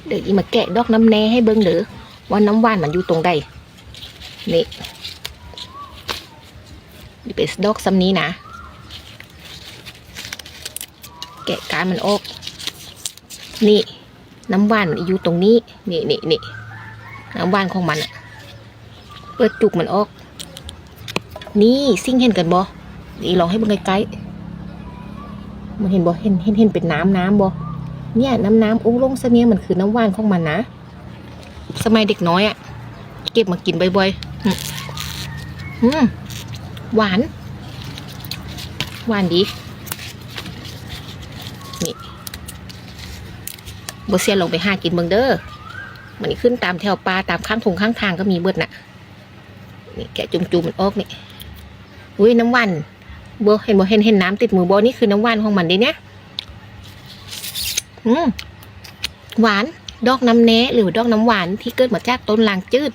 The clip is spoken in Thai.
เดี๋ยวอีมาแกะดอกน้ำแน่ให้เบิ้งเด้อว่าน้ำหวานมันอยู่ตรงใดนี่นี่เป็นดอกซ้ำนี้นะแกะการมันออกนี่น้ำหวานมันอยู่ตรงนี้นี่น้ำหวานของมันอะเปิดจุกมันออกนี่ซิ่งเห็นกันบ่นี่ลองให้เบิ่งใกล้ๆมันเห็นบ่เห็นเป็นน้ำบ่เนี่ยน้ำอุ้งลงซะเนี่ยมันคือน้ำหวานของมันนะสมัยเด็กน้อยอะเก็บมากินบ่อยๆหวานดีนี่บ่เสียลงไปหากินเบิ่งเด้อมันนี่ขึ้นตามแถวป่าตามข้างทงข้างทางก็มีเบิดน่ะนี่แกะจุ่มมันออกนี่อุ้ยน้ำหวานบ่เห็นน้ำติดมือบ่นี่คือน้ำหวานของมันดิเนี่ยหวานดอกน้ำแหนหรือดอกน้ำหวานที่เกิดมาจากต้นลางจืด